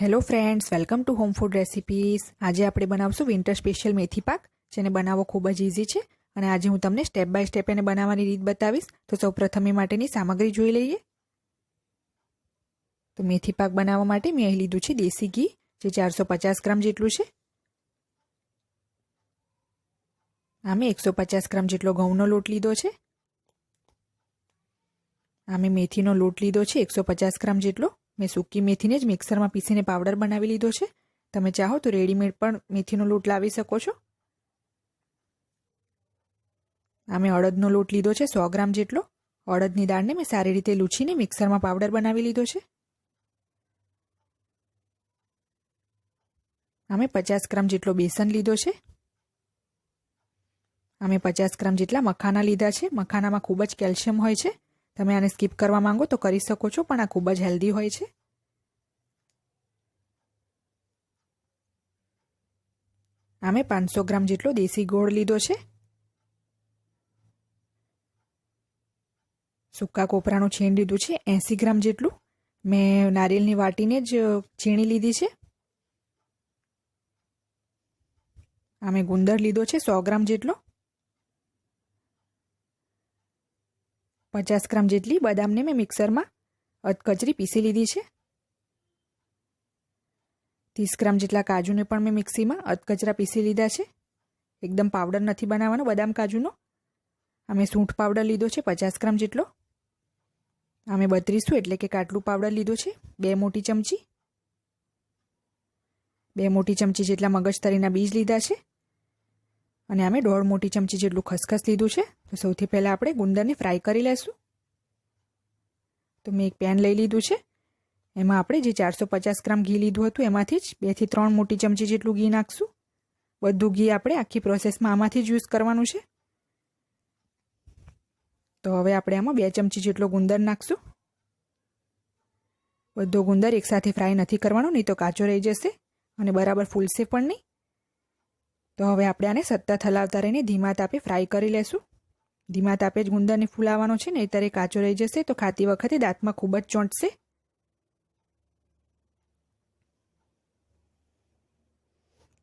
Hello friends, welcome to home food recipes. આજે આપણે બનાવશું વિન્ટર સ્પેશિયલ મેથી પાક, જેને બનાવવો ખૂબ જ ઇઝી છે. અને આજે હું તમને સ્ટેપ બાય સ્ટેપ એને બનાવવાની રીત બતાવીશ. તો સૌપ્રથમ એ માટેની સામગ્રી જોઈ લઈએ. તો મેથી પાક બનાવવા માટે મેં અહીં લીધું છે દેશી ઘી, જે 450 ગ્રામ જેટલું છે. આમે 150 ગ્રામ જેટલો ઘઉંનો લોટ લીધો છે. આમે મેથીનો લોટ લીધો છે 150 ગ્રામ જેટલો. મેં સૂકી મેથીને જ મિક્સરમાં પીસીને પાવડર બનાવી લીધો છે. તમે ચાહો તો રેડીમેડ પણ મેથીનો લોટ લાવી શકો છો. આમે અડદનો લોટ લીધો છે 100 ગ્રામ જેટલો. અડદની દાળને મેં સારી રીતે લૂછીને મિક્સરમાં પાવડર બનાવી લીધો છે. આમે 50 ગ્રામ જેટલો બેસન લીધો છે. આમે 50 ગ્રામ જેટલા મખાના લીધા છે. મખાનામાં ખૂબ જ કેલ્શિયમ હોય છે. તમે આને સ્કીપ કરવા માંગો તો કરી શકો છો, પણ આ ખૂબ જ હેલ્ધી હોય છે. આમે 500 ગ્રામ જેટલો દેશી ગોળ લીધો છે. સૂકા કોપરાનું છીણ લીધું છે 80 ગ્રામ જેટલું. મેં નારિયેળની વાટીને જ છીણી લીધી છે. આમે ગુંદર લીધો છે 100 ગ્રામ જેટલો. 50 ગ્રામ જેટલી બદામને મેં મિક્સરમાં અધકચરી પીસી લીધી છે. 30 ગ્રામ જેટલા કાજુને પણ મેં મિક્સીમાં અધકચરા પીસી લીધા છે. એકદમ પાવડર નથી બનાવવાનો બદામ કાજુનો. આમે સૂંઠ પાવડર લીધો છે 50 ગ્રામ જેટલો. આમે બત્રીસું એટલે કે કાટલું પાવડર લીધો છે 2 મોટી ચમચી. 2 મોટી ચમચી જેટલા મગજતરીના બીજ લીધા છે. અને આમે 1.5 મોટી ચમચી જેટલું ખસખસ લીધું છે. તો સૌથી પહેલાં આપણે ગુંદરને ફ્રાય કરી લઈશું. તો મેં એક પેન લઈ લીધું છે. એમાં આપણે જે 450 ગ્રામ ઘી લીધું હતું એમાંથી જ 2 થી 3 મોટી ચમચી જેટલું ઘી નાખશું. બધું ઘી આપણે આખી પ્રોસેસમાં આમાંથી જ યુઝ કરવાનું છે. તો હવે આપણે આમાં 2 ચમચી જેટલો ગુંદર નાખશું. બધો ગુંદર એકસાથે ફ્રાય નથી કરવાનો, નહીં તો કાચો રહી જશે અને બરાબર ફૂલશે પણ નહીં. તો હવે આપણે આને સતત હલાવતા રહીને ધીમા તાપે ફ્રાય કરી લેશું. ધીમા તાપે જ ગુંદરને ફૂલાવવાનો છે, નહીંતર એ કાચો રહી જશે તો ખાતી વખતે દાંતમાં ખૂબ જ ચોંટશે.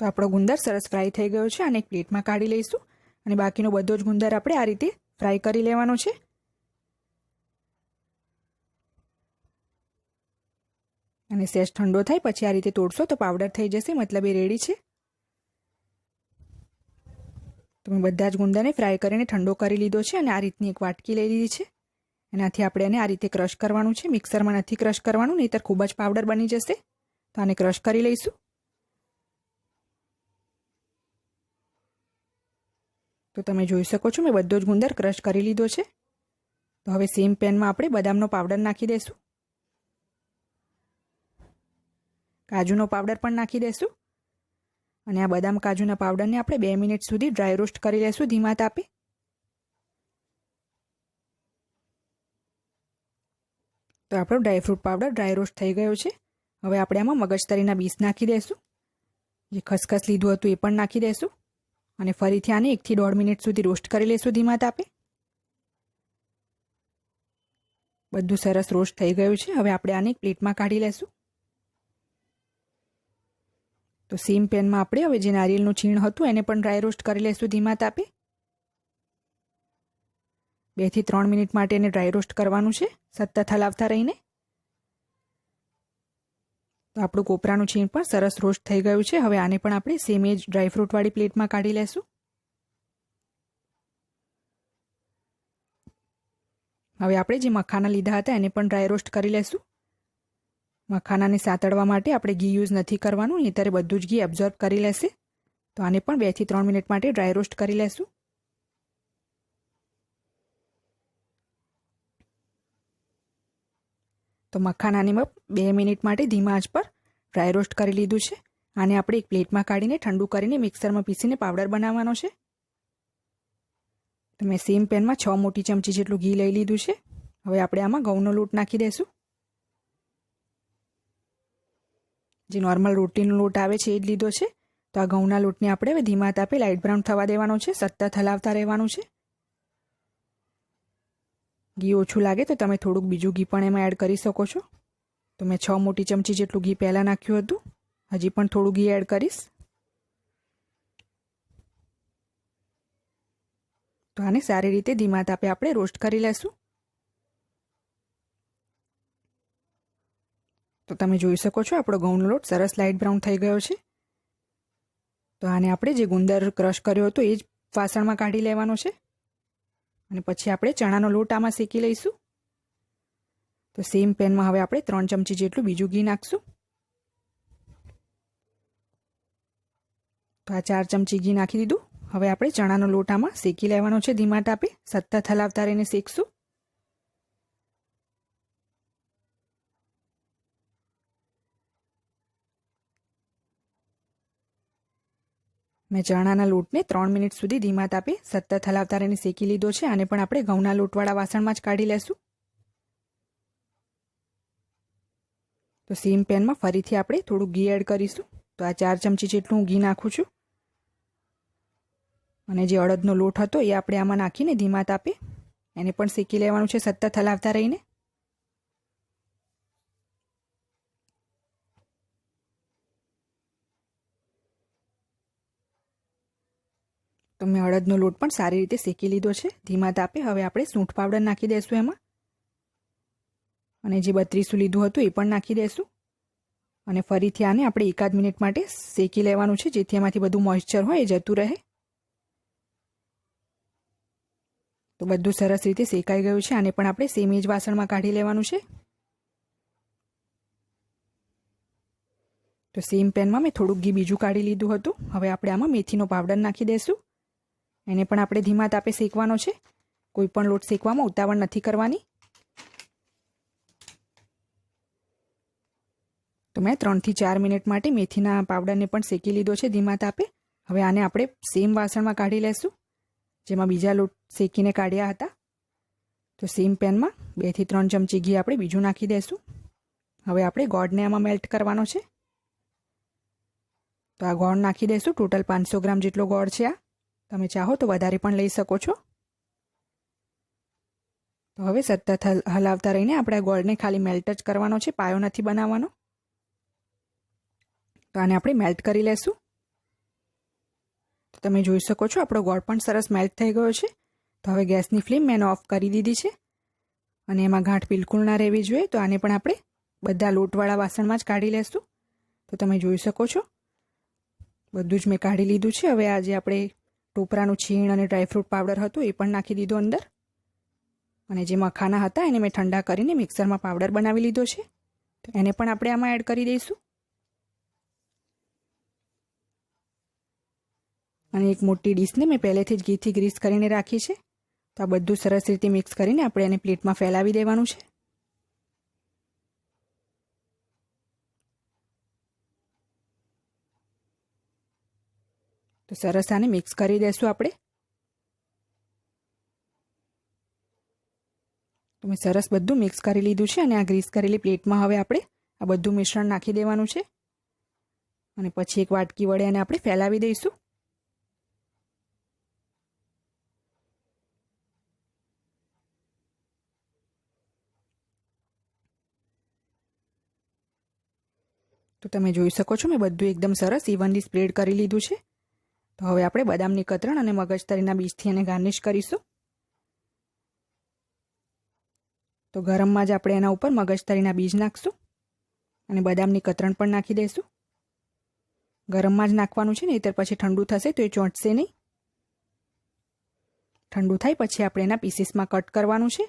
તો આપણો ગુંદર સરસ ફ્રાય થઈ ગયો છે. અને એક પ્લેટમાં કાઢી લઈશું. અને બાકીનો બધો જ ગુંદર આપણે આ રીતે ફ્રાય કરી લેવાનો છે. અને સહેજ ઠંડો થાય પછી આ રીતે તોડશો તો પાવડર થઈ જશે, મતલબ એ રેડી છે. તો મેં બધા જ ગુંદરને ફ્રાય કરીને ઠંડો કરી લીધો છે. અને આ રીતની એક વાટકી લઈ લીધી છે. એનાથી આપણે એને આ રીતે ક્રશ કરવાનું છે. મિક્સરમાં નથી ક્રશ કરવાનું, નહીંતર ખૂબ જ પાવડર બની જશે. તો આને ક્રશ કરી લઈશું. તો તમે જોઈ શકો છો મેં બધો જ ગુંદર ક્રશ કરી લીધો છે. તો હવે સેમ પેનમાં આપણે બદામનો પાવડર નાખી દઈશું. કાજુનો પાવડર પણ નાખી દઈશું. અને આ બદામ કાજુના પાવડરને આપણે 2 મિનિટ સુધી ડ્રાય રોસ્ટ કરી લઈશું ધીમા તાપે. તો આપણો ડ્રાયફ્રૂટ પાવડર ડ્રાય રોસ્ટ થઈ ગયો છે. હવે આપણે આમાં મગજતરીના બીજ નાખી દઈશું. જે ખસખસ લીધું હતું એ પણ નાખી દઈશું. અને ફરીથી આને 1 થી 1.5 મિનિટ સુધી રોસ્ટ કરી લઈશું ધીમા તાપે. બધું સરસ રોસ્ટ થઈ ગયું છે. હવે આપણે આને એક પ્લેટમાં કાઢી લઈશું. તો સેમ પેનમાં આપણે હવે જે નારિયેળનું છીણ હતું એને પણ ડ્રાય રોસ્ટ કરી લઈશું ધીમા તાપે. 2 થી 3 મિનિટ માટે એને ડ્રાય રોસ્ટ કરવાનું છે, સતત હલાવતા રહીને. તો આપણું કોપરાનું છીણ પણ સરસ રોસ્ટ થઈ ગયું છે. હવે આને પણ આપણે સેમ એ જ ડ્રાયફ્રૂટવાળી પ્લેટમાં કાઢી લેશું. હવે આપણે જે મખાના લીધા હતા એને પણ ડ્રાય રોસ્ટ કરી લેશું. મખાનાને સાતળવા માટે આપણે ઘી યુઝ નથી કરવાનું, નહીંતર બધું જ ઘી એબ્ઝોર્બ કરી લેશે. તો આને પણ 2 થી 3 મિનિટ માટે ડ્રાય રોસ્ટ કરી લેશું. તો મખાનાને 2 મિનિટ માટે ધીમા આંચ પર ડ્રાય રોસ્ટ કરી લીધું છે. આને આપણે એક પ્લેટમાં કાઢીને ઠંડુ કરીને મિક્સરમાં પીસીને પાવડર બનાવવાનો છે. તો મેં સેમ પેનમાં 6 મોટી ચમચી જેટલું ઘી લઈ લીધું છે. હવે આપણે આમાં ઘઉંનો લોટ નાખી દઈશું. જે નોર્મલ રોટીનો લોટ આવે છે એ જ લીધો છે. તો આ ઘઉંના લોટને આપણે હવે ધીમા તાપે લાઇટ બ્રાઉન થવા દેવાનો છે. સતત હલાવતા રહેવાનું છે. ઘી ઓછું લાગે તો તમે થોડુંક બીજું ઘી પણ એમાં એડ કરી શકો છો. તો મેં 6 મોટી ચમચી જેટલું ઘી પહેલાં નાખ્યું હતું. હજી પણ થોડું ઘી એડ કરીશ. તો આને સારી રીતે ધીમા તાપે આપણે રોસ્ટ કરી લેશું. તો તમે જોઈ શકો છો આપણો ઘઉંનો લોટ સરસ લાઇટ બ્રાઉન થઈ ગયો છે. તો આને આપણે જે ગુંદર ક્રશ કર્યો હતો એ જ વાસણમાં કાઢી લેવાનો છે. અને પછી આપણે ચણાનો લોટ આમાં શેકી લઈશું. તો સેમ પેનમાં હવે આપણે 3 ચમચી જેટલું બીજું ઘી નાખશું. તો આ 4 ચમચી ઘી નાખી દીધું. હવે આપણે ચણાનો લોટ આમાં શેકી લેવાનો છે ધીમા તાપે. સતત હલાવતા રહીને શેકશું. મેં ચણાના લોટને 3 મિનિટ સુધી ધીમા તાપે સતત હલાવતા રહીને શેકી લીધો છે. આને પણ આપણે ઘઉંના લોટવાળા વાસણમાં જ કાઢી લેશું. તો સેમ પેનમાં ફરીથી આપણે થોડું ઘી એડ કરીશું. તો આ 4 ચમચી જેટલું હું ઘી નાખું છું. અને જે અડદનો લોટ હતો એ આપણે આમાં નાખીને ધીમા તાપે એને પણ શેકી લેવાનું છે સતત હલાવતા રહીને. તો મેં અડદનો લોટ પણ સારી રીતે શેકી લીધો છે ધીમા તાપે. હવે આપણે સૂંઠ પાવડર નાખી દઈશું એમાં. અને જે બત્રીસું લીધું હતું એ પણ નાખી દઈશું. અને ફરીથી આને આપણે 1 મિનિટ માટે શેકી લેવાનું છે જેથી એમાંથી બધું મોઇશ્ચર હોય એ જતું રહે. તો બધું સરસ રીતે શેકાઈ ગયું છે. આને પણ આપણે સેમ જ વાસણમાં કાઢી લેવાનું છે. તો સેમ પેનમાં મેં થોડુંક ઘી બીજું કાઢી લીધું હતું. હવે આપણે આમાં મેથીનો પાવડર નાખી દઈશું. એને પણ આપણે ધીમા તાપે શેકવાનો છે. કોઈ પણ લોટ શેકવામાં ઉતાવળ નથી કરવાની. તો મેં 3 થી 4 મિનિટ માટે મેથીના પાવડરને પણ શેકી લીધો છે ધીમા તાપે. હવે આને આપણે સેમ વાસણમાં કાઢી લેશું જેમાં બીજા લોટ શેકીને કાઢ્યા હતા. તો સેમ પેનમાં 2 થી 3 ચમચી ઘી આપણે બીજું નાખી દઈશું. હવે આપણે ગોળને આમાં મેલ્ટ કરવાનો છે. તો આ ગોળ નાખી દઈશું. ટોટલ 500 ગ્રામ જેટલો ગોળ છે આ. તમે ચાહો તો વધારે પણ લઈ શકો છો. તો હવે સતત હલાવતા રહીને આપણે આ ગોળને ખાલી મેલ્ટ જ કરવાનો છે, પાયો નથી બનાવવાનો. તો આને આપણે મેલ્ટ કરી લેશું. તો તમે જોઈ શકો છો આપણો ગોળ પણ સરસ મેલ્ટ થઈ ગયો છે. તો હવે ગેસની ફ્લેમ મેં ઓફ કરી દીધી છે. અને એમાં ગાંઠ બિલકુલ ના રહેવી જોઈએ. તો આને પણ આપણે બધા લોટવાળા વાસણમાં જ કાઢી લેશું. તો તમે જોઈ શકો છો બધું જ મેં કાઢી લીધું છે. હવે આજે આપણે ટોપરાનું છીણ અને ડ્રાયફ્રૂટ પાવડર હતું એ પણ નાખી દીધો અંદર. અને જે મખાના હતા એને મેં ઠંડા કરીને મિક્સરમાં પાવડર બનાવી લીધો છે. તો એને પણ આપણે આમાં એડ કરી દઈશું. અને એક મોટી ડીશને મેં પહેલેથી જ ઘીથી ગ્રીસ કરીને રાખી છે. તો આ બધું સરસ રીતે મિક્સ કરીને આપણે એને પ્લેટમાં ફેલાવી દેવાનું છે. તો સરસ આને મિક્સ કરી દઈશું આપણે. તો મેં સરસ બધું મિક્સ કરી લીધું છે. અને આ ગ્રીસ કરેલી પ્લેટમાં હવે આપણે આ બધું મિશ્રણ નાખી દેવાનું છે. અને પછી એક વાટકી વડે એને આપણે ફેલાવી દઈશું. તો તમે જોઈ શકો છો મેં બધું એકદમ સરસ ઇવનલી સ્પ્રેડ કરી લીધું છે. તો હવે આપણે બદામની કતરણ અને મગજતરીના બીજથી એને ગાર્નિશ કરીશું. તો ગરમમાં જ આપણે એના ઉપર મગજતરીના બીજ નાખશું અને બદામની કતરણ પણ નાખી દઈશું. ગરમમાં જ નાખવાનું છે, નહીંતર પછી ઠંડુ થશે તો એ ચોંટશે નહીં. ઠંડુ થાય પછી આપણે એના પીસીસમાં કટ કરવાનું છે.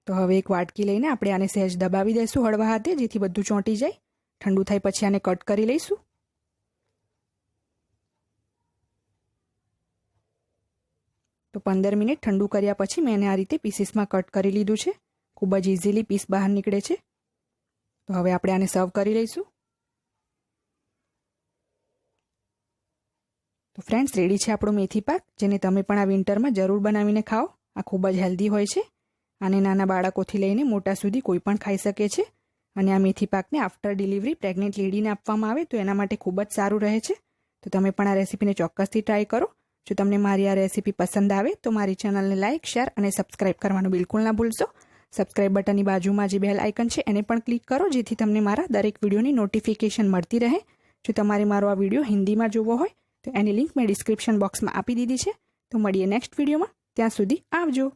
તો હવે એક વાટકી લઈને આપણે આને સહેજ દબાવી દઈશું હળવા હાથે, જેથી બધું ચોંટી જાય. ઠંડુ થાય પછી આને કટ કરી લઈશું. તો 15 મિનિટ ઠંડુ કર્યા પછી મેં એને આ રીતે પીસીસમાં કટ કરી લીધું છે. ખૂબ જ ઇઝીલી પીસ બહાર નીકળે છે. તો હવે આપણે આને સર્વ કરી લઈશું. તો ફ્રેન્ડ્સ, રેડી છે આપણો મેથી પાક, જેને તમે પણ આ વિન્ટરમાં જરૂર બનાવીને ખાઓ. આ ખૂબ જ હેલ્ધી હોય છે. આને નાના બાળકોથી લઈને મોટા સુધી કોઈ પણ ખાઈ શકે છે. અને આ મેથી પાકને આફ્ટર ડિલિવરી પ્રેગ્નન્ટ લેડીને આપવામાં આવે તો એના માટે ખૂબ જ સારું રહે છે. તો તમે પણ આ રેસીપીને ચોક્કસથી ટ્રાય કરો. જો તમને મારી આ રેસીપી પસંદ આવે તો મારી ચેનલને લાઇક, શેર અને સબસ્ક્રાઇબ કરવાનું બિલકુલ ના ભૂલશો. સબસ્ક્રાઇબ બટનની બાજુમાં જે બેલ આઇકન છે એને પણ ક્લિક કરો, જેથી તમને મારા દરેક વિડીયોની નોટિફિકેશન મળતી રહે. જો તમારે મારો આ વિડીયો હિન્દીમાં જોવો હોય તો એની લિંક મેં ડિસ્ક્રિપ્શન બોક્સમાં આપી દીધી છે. તો મળીએ નેક્સ્ટ વિડીયોમાં. ત્યાં સુધી આવજો.